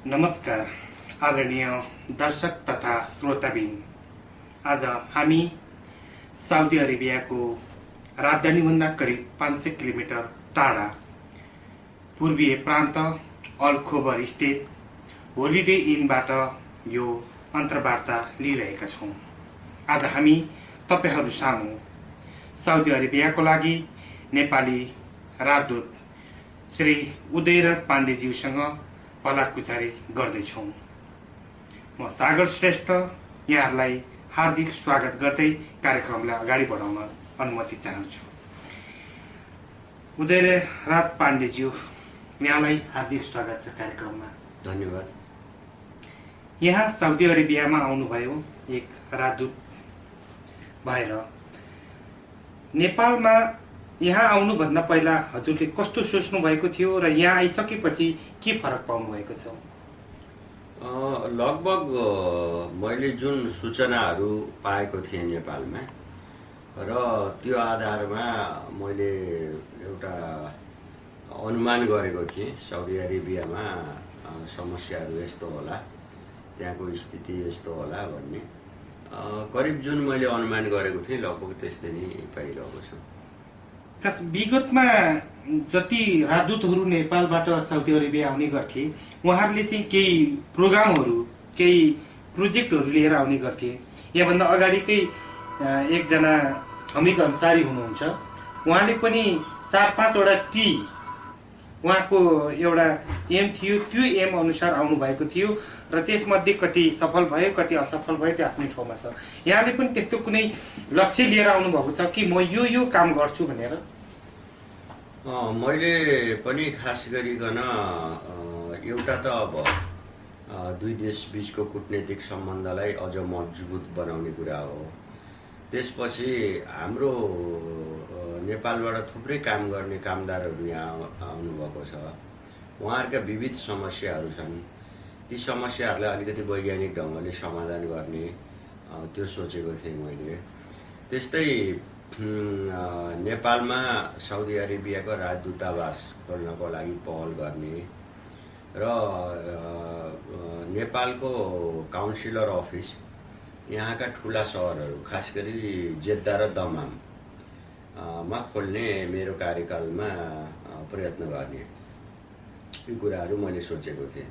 नमस्कार आदरणीय दर्शक तथा श्रोताबिन। आज हामी साउदी अरेबियाको राजधानीभन्दा करिब 500 किलोमिटर टाढा पूर्वीय प्रान्त अल खोबर स्थित होलिडे इनबाट यो अन्तर्वार्ता लिइरहेका छौँ। आज हामी तपाईहरू सामु साउदी अरेबियाको लागि नेपाली राजदूत श्री उदयराज पाण्डेज्यूसँग भलाकुसारी गर्दैछौँ। म सागर श्रेष्ठ यहाँहरूलाई हार्दिक स्वागत गर्दै कार्यक्रमलाई अगाडि बढाउन अनुमति चाहन्छु। उदयराज पाण्डेज्यू, यहाँलाई हार्दिक स्वागत छ कार्यक्रममा। धन्यवाद। यहाँ साउदी अरेबियामा आउनुभयो एक राजदूत भएर। नेपालमा यहाँ आउनुभन्दा पहिला हजुरले कस्तो सोच्नु भएको थियो र यहाँ आइसकेपछि के फरक पाउनु भएको छ? लगभग मैले जुन सूचनाहरू पाएको थिएँ नेपालमा र त्यो आधारमा मैले एउटा अनुमान गरेको थिएँ साउदी अरेबियामा समस्याहरू यस्तो होला, त्यहाँको स्थिति यस्तो होला भन्ने करिब जुन मैले अनुमान गरेको थिएँ लगभग त्यस्तै नै पाइरहेको छु। विगतमा जति राजदूतहरू नेपालबाट साउदी अरेबिया आउने गर्थे, उहाँहरूले चाहिँ केही प्रोग्रामहरू, केही प्रोजेक्टहरू लिएर आउने गर्थे। यहाँभन्दा अगाडिकै एकजना हमिद अन्सारी हुनुहुन्छ, उहाँले पनि 4-5 टी उहाँको एउटा एम थियो, त्यो एम अनुसार आउनुभएको थियो र त्यसमध्ये कति सफल भयो, कति असफल भयो, त्यो आफ्नै ठाउँमा छ। यहाँले पनि त्यस्तो कुनै लक्ष्य लिएर आउनुभएको छ कि म यो काम गर्छु भनेर? मैले पनि खास गरिकन एउटा त अब दुई देश बीचको कूटनीतिक सम्बन्धलाई अझ मजबुत बनाउने कुरा हो। त्यसपछि हाम्रो नेपालबाट थुप्रै काम गर्ने कामदारहरू यहाँ आउनुभएको छ। उहाँहरूका विविध समस्याहरू छन्। ती समस्याहरूलाई अलिकति वैज्ञानिक ढङ्गले समाधान गर्ने त्यो सोचेको थिएँ मैले। त्यस्तै नेपालमा साउदी अरेबियाको राजदूतावास खोल्नको लागि पहल गर्ने र नेपालको काउन्सिलर अफिस यहाँका ठुला सहरहरू खास गरी जेद्दा र दमाममा खोल्ने मेरो कार्यकालमा प्रयत्न गर्ने, यी कुराहरू मैले सोचेको थिएँ।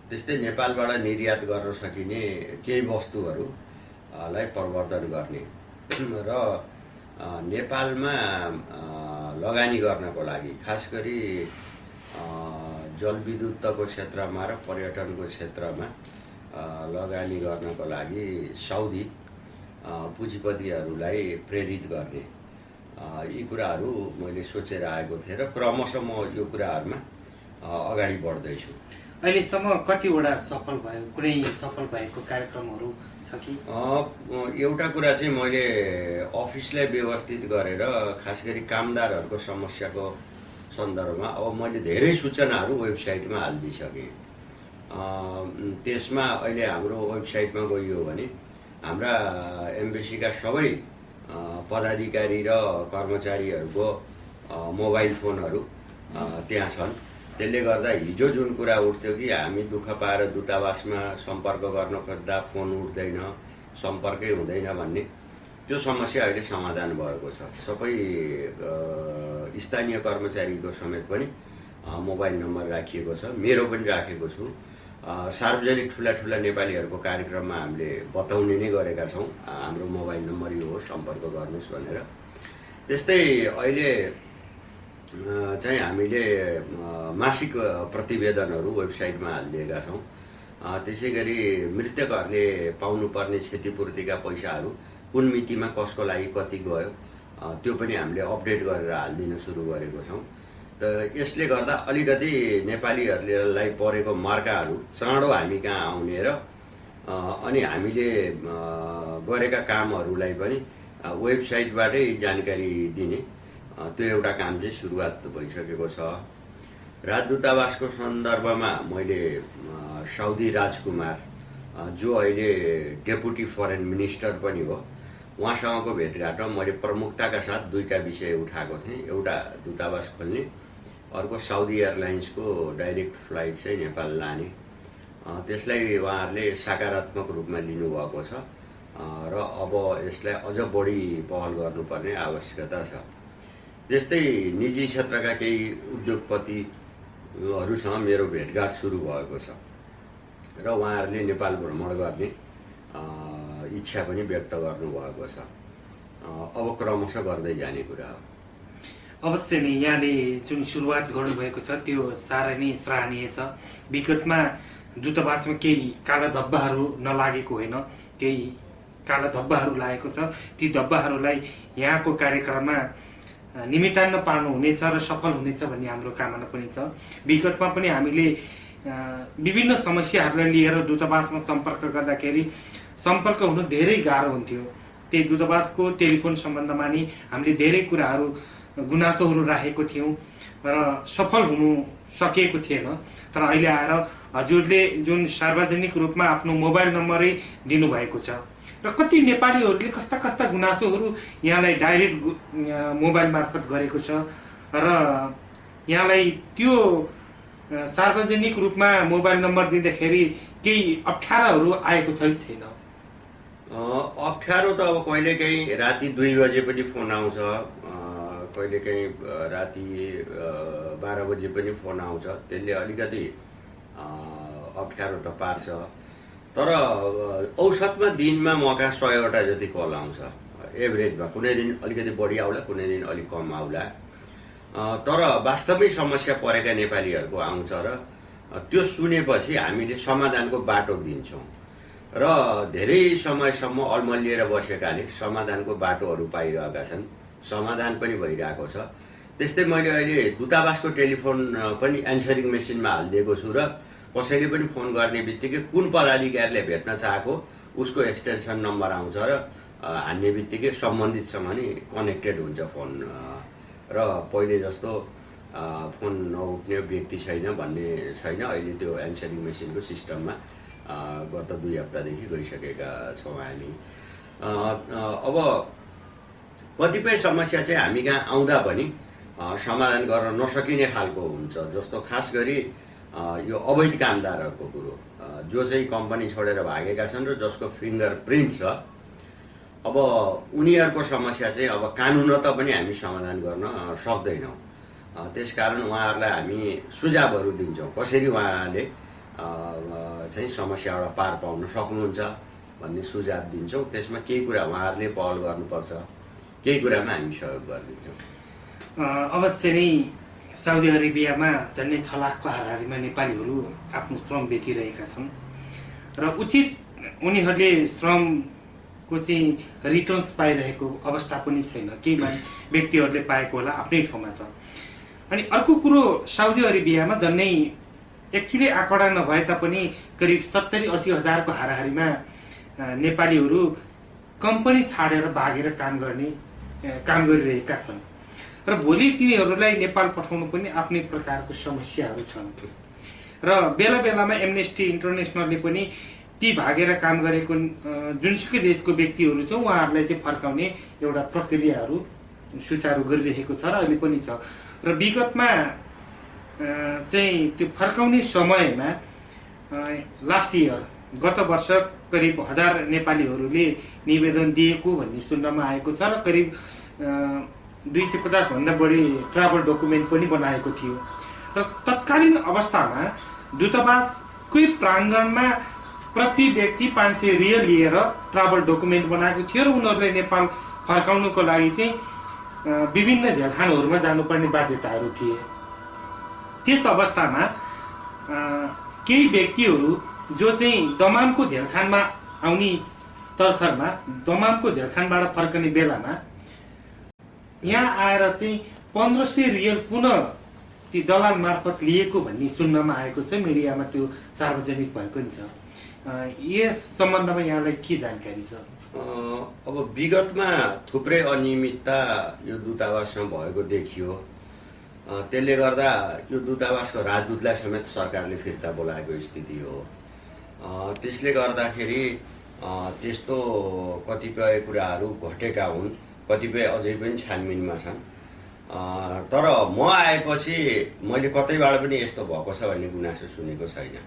त्यस्तै नेपालबाट निर्यात गर्न सकिने केही वस्तुहरूलाई प्रवर्धन गर्ने र नेपालमा लगानी गर्नको लागि खास गरी जलविद्युतको क्षेत्रमा र पर्यटनको क्षेत्रमा लगानी गर्नको लागि साउदी पुँजीपतिहरूलाई प्रेरित गर्ने, यी कुराहरू मैले सोचेर आएको थिएँ र क्रमशः म यो कुराहरूमा अगाडि बढ्दैछु। अहिलेसम्म कतिवटा सफल भयो? कुनै सफल भएको कार्यक्रमहरू छ कि? एउटा कुरा चाहिँ मैले अफिसलाई व्यवस्थित गरेर खास गरी कामदारहरूको समस्याको सन्दर्भमा अब मैले धेरै सूचनाहरू वेबसाइटमा हालिदिइसकेँ। त्यसमा अहिले हाम्रो वेबसाइटमा गइयो भने हाम्रा एम्बेसीका सबै पदाधिकारी र कर्मचारीहरूको मोबाइल फोनहरू त्यहाँ छन्। त्यसले गर्दा हिजो जुन कुरा उठ्थ्यो कि हामी दुःख पाएर दूतावासमा सम्पर्क गर्न खोज्दा फोन उठ्दैन, सम्पर्कै हुँदैन भन्ने, त्यो समस्या अहिले समाधान भएको छ। सबै स्थानीय कर्मचारीको समेत पनि मोबाइल नम्बर राखिएको छ, मेरो पनि राखेको छु। सार्वजनिक ठुला ठुला नेपालीहरूको कार्यक्रममा हामीले बताउने नै गरेका छौँ, हाम्रो मोबाइल नम्बर यो हो, सम्पर्क गर्नुहोस् भनेर। त्यस्तै अहिले चाहिँ हामीले मासिक प्रतिवेदनहरू वेबसाइटमा हालिदिएका छौँ। त्यसै गरी मृतकहरूले पाउनुपर्ने क्षतिपूर्तिका पैसाहरू कुन मितिमा कसको लागि कति गयो त्यो पनि हामीले अपडेट गरेर हालिदिन सुरु गरेको छौँ। त यसले गर्दा अलिकति नेपालीहरूलाई परेको मर्काहरू चाँडो हामी कहाँ आउने र अनि हामीले गरेका कामहरूलाई पनि वेबसाइटबाटै जानकारी दिने, त्यो एउटा काम चाहिँ सुरुवात भइसकेको छ। राजदूतावासको सन्दर्भमा मैले साउदी राजकुमार जो अहिले डेपुटी फरेन मिनिस्टर पनि हो, उहाँसँगको भेटघाटमा मैले प्रमुखताका साथ दुईटा विषय उठाएको थिएँ। एउटा दूतावास खोल्ने, अर्को साउदी एयरलाइन्सको डाइरेक्ट फ्लाइट चाहिँ नेपाल लाने। त्यसलाई उहाँहरूले सकारात्मक रूपमा लिनुभएको छ र अब यसलाई अझ बढी पहल गर्नुपर्ने आवश्यकता छ। त्यस्तै निजी क्षेत्रका केही उद्योगपतिहरूसँग मेरो भेटघाट सुरु भएको छ र उहाँहरूले नेपाल भ्रमण गर्ने इच्छा पनि व्यक्त गर्नुभएको छ। अब क्रमशः गर्दै जाने कुरा हो। अवश्य नै यहाँले जुन सुरुवात गर्नुभएको छ त्यो साह्रै नै सराहनीय छ। विगतमा दूतावासमा केही काला धब्बाहरू नलागेको होइन, केही काला धब्बाहरू लागेको छ। ती धब्बाहरूलाई यहाँको कार्यक्रममा निमेटान्न पार्नुहुनेछ र सफल हुनेछ भन्ने हाम्रो कामना पनि छ। विगतमा पनि हामीले विभिन्न समस्याहरूलाई लिएर दूतावासमा सम्पर्क गर्दाखेरि सम्पर्क हुनु धेरै गाह्रो हुन्थ्यो। त्यही दूतावासको टेलिफोन सम्बन्धमा नि हामीले धेरै कुराहरू गुनासोहरू राखेको थियौँ र सफल हुनु सकिएको थिएन। तर अहिले आएर हजुरले जुन सार्वजनिक रूपमा आफ्नो मोबाइल नम्बरै दिनुभएको छ र कति नेपालीहरूले कस्ता कस्ता गुनासोहरू यहाँलाई डाइरेक्ट मोबाइल मार्फत गरेको छ र यहाँलाई त्यो सार्वजनिक रूपमा मोबाइल नम्बर दिँदाखेरि केही अप्ठ्याराहरू आएको छ कि छैन? अप्ठ्यारो त अब कहिलेकाहीँ राति 2 बजे पनि फोन आउँछ, कहिलेकाहीँ राति 12 बजे पनि फोन आउँछ। त्यसले अलिकति अप्ठ्यारो त पार्छ। तर औसतमा दिनमा मका 100वटा जति कल आउँछ एभरेजमा। कुनै दिन अलिकति बढी आउला, कुनै दिन अलिक कम आउला। तर वास्तवमै समस्या परेका नेपालीहरूको आउँछ र त्यो सुनेपछि हामीले समाधानको बाटो दिन्छौँ र धेरै समयसम्म अल्मलिएर बसेकाले समाधानको बाटोहरू पाइरहेका छन्, समाधान पनि भइरहेको छ। त्यस्तै मैले अहिले दूतावासको टेलिफोन पनि एन्सरिङ मेसिनमा हालिदिएको छु र कसैले पनि फोन गर्ने बित्तिकै कुन पदाधिकारीले भेट्न चाहेको उसको एक्सटेन्सन नम्बर आउँछ र हान्ने बित्तिकै सम्बन्धितसँग नि कनेक्टेड हुन्छ फोन र पहिले जस्तो फोन नउठ्ने व्यक्ति छैन भन्ने छैन। अहिले त्यो एन्सरिङ मेसिनको सिस्टममा गत 2 हप्तादेखि गइसकेका छौँ हामी। अब कतिपय समस्या चाहिँ हामी कहाँ आउँदा पनि समाधान गर्न नसकिने खालको हुन्छ। जस्तो खास गरी यो अवैध कामदारहरूको कुरो, जो चाहिँ कम्पनी छोडेर भागेका छन् र जसको फिङ्गर प्रिन्ट छ, अब उनीहरूको समस्या चाहिँ अब कानुनत पनि हामी समाधान गर्न सक्दैनौँ। त्यसकारण उहाँहरूलाई हामी सुझावहरू दिन्छौँ, कसरी उहाँले चाहिँ समस्याबाट पार पाउन सक्नुहुन्छ भन्ने सुझाव दिन्छौँ। त्यसमा केही कुरा उहाँहरूले पहल गर्नुपर्छ, केही कुरामा हामी सहयोग गरिदिन्छौँ। अवश्य नै साउदी अरेबियामा झन्डै 6 लाखको हाराहारीमा नेपालीहरू आफ्नो श्रम बेचिरहेका छन् र उचित उनीहरूले श्रमको चाहिँ रिटर्न्स पाइरहेको अवस्था पनि छैन। केही व्यक्तिहरूले पाएको होला, आफ्नै ठाउँमा छ। अनि अर्को कुरो, साउदी अरेबियामा झन्डै एक्चुअली आँकडा नभए तापनि करिब 70-80 हजारको हाराहारीमा नेपालीहरू कम्पनी छाडेर भागेर काम गरिरहेका छन् र भोलि तिनीहरूलाई नेपाल पठाउनु पनि आफ्नै प्रकारको समस्याहरू छन् र बेला बेलामा एमनेस्टी इन्टरनेसनलले पनि ती भागेर काम गरेको जुनसुकै देशको व्यक्तिहरू छ उहाँहरूलाई चाहिँ फर्काउने एउटा प्रक्रियाहरू सुचारू गरिरहेको छ र अहिले पनि छ। र विगतमा चाहिँ त्यो फर्काउने समयमा लास्ट इयर गत वर्ष करिब 1000 नेपालीहरूले निवेदन दिएको भन्ने सुन्नमा आएको छ र करिब 250 भन्दा बढी ट्राभल डकुमेन्ट पनि बनाएको थियो र तत्कालीन अवस्थामा दूतावासकै प्राङ्गणमा प्रति व्यक्ति 500 रियल लिएर ट्राभल डकुमेन्ट बनाएको थियो र उनीहरूलाई नेपाल फर्काउनुको लागि चाहिँ विभिन्न झेलखानहरूमा जानुपर्ने बाध्यताहरू थिए। त्यस अवस्थामा केही व्यक्तिहरू जो चाहिँ दमामको झेलखानमा आउने तर्खरमा दमामको झेलखानबाट फर्कने बेलामा यहाँ आएर चाहिँ 1500 रियल पुनः ती दलाल मार्फत लिएको भन्ने सुन्नमा आएको छ। मिडियामा त्यो सार्वजनिक भएको नि छ। यस सम्बन्धमा यहाँलाई के जानकारी छ? अब विगतमा थुप्रै अनियमितता यो दूतावासमा भएको देखियो। त्यसले गर्दा यो दूतावासको राजदूतलाई समेत सरकारले फिर्ता बोलाएको स्थिति हो। त्यसले गर्दाखेरि त्यस्तो कतिपय कुराहरू घटेका हुन्, कतिपय अझै पनि छानबिनमा छन्। तर म आएपछि मैले कतैबाट पनि यस्तो भएको छ भन्ने गुनासो सुनेको छैन।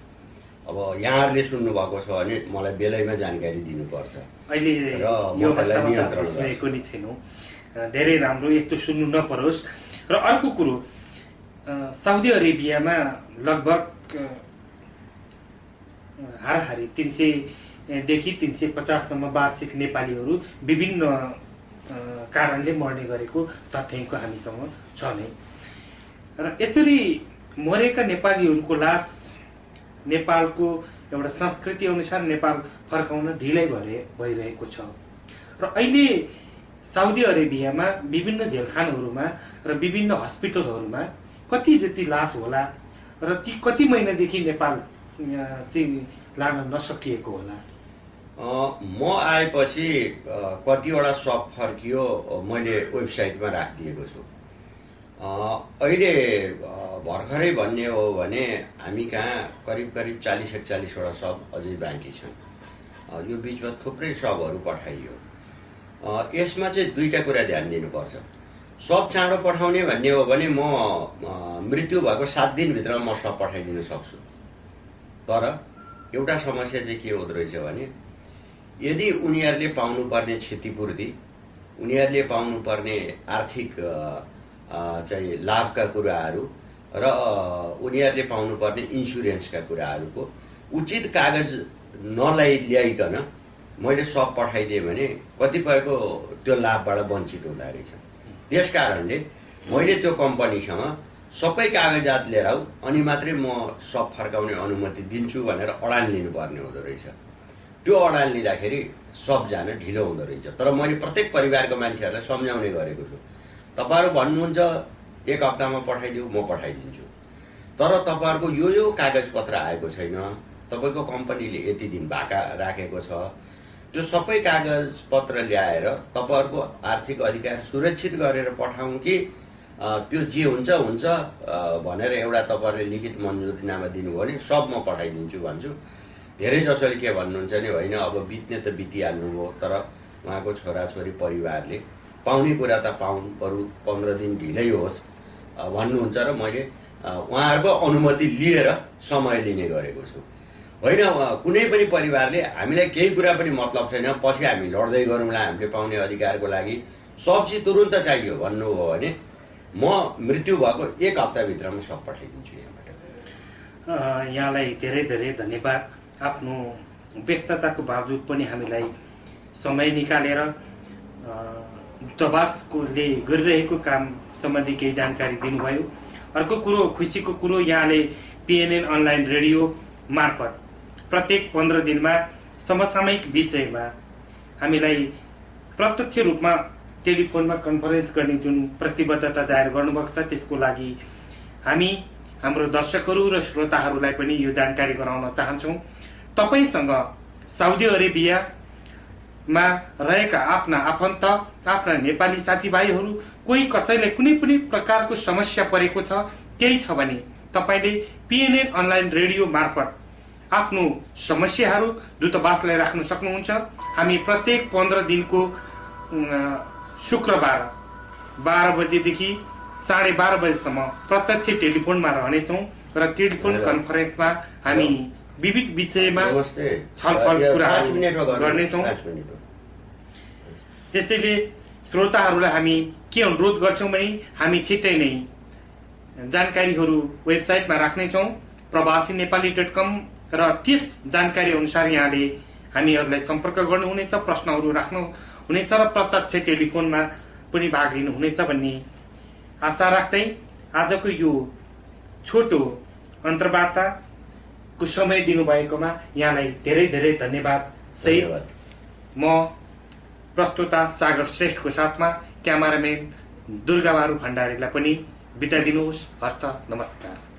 अब यहाँहरूले सुन्नुभएको छ भने मलाई बेलैमा जानकारी दिनुपर्छ अहिले र यो म त्यसलाई अवस्थामा नियन्त्रण त सुनेको नि छैनौँ। धेरै राम्रो, यस्तो सुन्नु नपरोस्। र अर्को कुरो, साउदी अरेबियामा लगभग हाराहारी 300 देखि 350सम्म वार्षिक नेपालीहरू विभिन्न कारणले मर्ने गरेको तथ्याङ्क हामीसँग छ नै। र यसरी मरेका नेपालीहरूको लास नेपालको एउटा संस्कृति अनुसार नेपाल फर्काउन ढिलै भइरहेको छ। र अहिले साउदी अरेबियामा विभिन्न झेलखानाहरूमा र विभिन्न हस्पिटलहरूमा कति जति लास होला र ती कति महिनादेखि नेपाल चाहिँ लान नसकिएको होला? म आएपछि कतिवटा सब फर्कियो मैले वेबसाइटमा राखिदिएको छु। अहिले भर्खरै भन्ने हो भने हामी कहाँ करिब 40-41वटा सब अझै बाँकी छन्। यो बिचमा थुप्रै सबहरू पठाइयो। यसमा चाहिँ दुईटा कुरा ध्यान दिनुपर्छ। सब चाँडो पठाउने भन्ने हो भने म मृत्यु भएको 7 दिनभित्र म सब पठाइदिन सक्छु। तर एउटा समस्या चाहिँ के हुँदो रहेछ भने यदि उनीहरूले पाउनुपर्ने क्षतिपूर्ति, उनीहरूले पाउनुपर्ने आर्थिक चाहिँ लाभका कुराहरू र उनीहरूले पाउनुपर्ने इन्सुरेन्सका कुराहरूको उचित कागज ल्याइकन मैले सब पठाइदिएँ भने कतिपयको त्यो लाभबाट वञ्चित हुँदो रहेछ। त्यस कारणले मैले त्यो कम्पनीसँग सबै कागजात लिएर आऊ अनि मात्रै म सब फर्काउने अनुमति दिन्छु भनेर अडान लिनुपर्ने हुँदो रहेछ। त्यो अडान लिँदाखेरि सब जान ढिलो हुँदो रहेछ। तर मैले प्रत्येक परिवारको मान्छेहरूलाई सम्झाउने गरेको छु, तपाईँहरू भन्नुहुन्छ 1 हप्तामा पठाइदिऊ, म पठाइदिन्छु। तर तपाईँहरूको यो कागजपत्र आएको छैन, तपाईँको कम्पनीले यति दिन भाका राखेको छ, त्यो सबै कागजपत्र ल्याएर तपाईँहरूको आर्थिक अधिकार सुरक्षित गरेर पठाउँ कि त्यो जे हुन्छ भनेर एउटा तपाईँहरूले लिखित मन्जुरीनामा दिनुभयो भने सब म पठाइदिन्छु भन्छु। धेरै जसोले के भन्नुहुन्छ नि, होइन अब बित्ने त बितिहाल्नुभयो, तर उहाँको छोराछोरी परिवारले पाउने कुरा त पाउनु, बरु 15 दिन ढिलै होस् भन्नुहुन्छ र मैले उहाँहरूको अनुमति लिएर समय लिने गरेको छु। होइन कुनै पनि परिवारले हामीलाई केही कुरा पनि मतलब छैन, पछि हामी लड्दै गरौँला हामीले पाउने अधिकारको लागि, सब चिज तुरुन्त चाहियो भन्नु हो भने म मृत्यु भएको 1 हप्ताभित्रमा सब पठाइदिन्छु यहाँबाट। यहाँलाई धेरै धेरै धन्यवाद। आफ्नो व्यस्तताको बावजुद पनि हामीलाई समय निकालेर दूतावासले गरिरहेको काम सम्बन्धी केही जानकारी दिनुभयो। अर्को कुरो, खुसीको कुरो, यहाँले PNN अनलाइन रेडियो मार्फत प्रत्येक 15 दिनमा समसामयिक विषयमा हामीलाई प्रत्यक्ष रूपमा टेलिफोनमा कन्फरेन्स गर्ने जुन प्रतिबद्धता जाहेर गर्नुभएको छ, त्यसको लागि हामी हाम्रो दर्शकहरू र श्रोताहरूलाई पनि यो जानकारी गराउन चाहन्छौँ। तपाईसँग साउदी अरेबियामा रहेका आफ्ना आफन्त, आफ्ना नेपाली साथीभाइहरू, कोही कसैलाई कुनै पनि प्रकारको समस्या परेको छ, केही छ भने तपाईँले PNN अनलाइन रेडियो मार्फत आफ्नो समस्याहरू दूतावासलाई राख्न सक्नुहुन्छ। हामी प्रत्येक 15 दिनको शुक्रबार 12 बजेदेखि 12:30 बजेसम्म प्रत्यक्ष टेलिफोनमा रहनेछौँ र टेलिफोन कन्फरेन्समा हामी विविध विषयमा छलफल कुराहरू गर्नेछौँ। त्यसैले श्रोताहरूलाई हामी के अनुरोध गर्छौँ भने हामी छिट्टै नै जानकारीहरू वेबसाइटमा राख्नेछौँ प्रवासीनेपाली.com र त्यस जानकारी अनुसार यहाँले हामीहरूलाई सम्पर्क गर्नुहुनेछ, प्रश्नहरू राख्नुहुनेछ र प्रत्यक्ष टेलिफोनमा पनि भाग लिनुहुनेछ भन्ने आशा राख्दै आजको यो छोटो अन्तर्वार्ताको समय दिनुभएकोमा यहाँलाई धेरै धेरै धन्यवाद सहित म प्रस्तुता सागर श्रेष्ठको साथमा क्यामेराम्यान दुर्गाबारु भण्डारीलाई पनि बिदा दिनुहोस्। हस्त नमस्कार।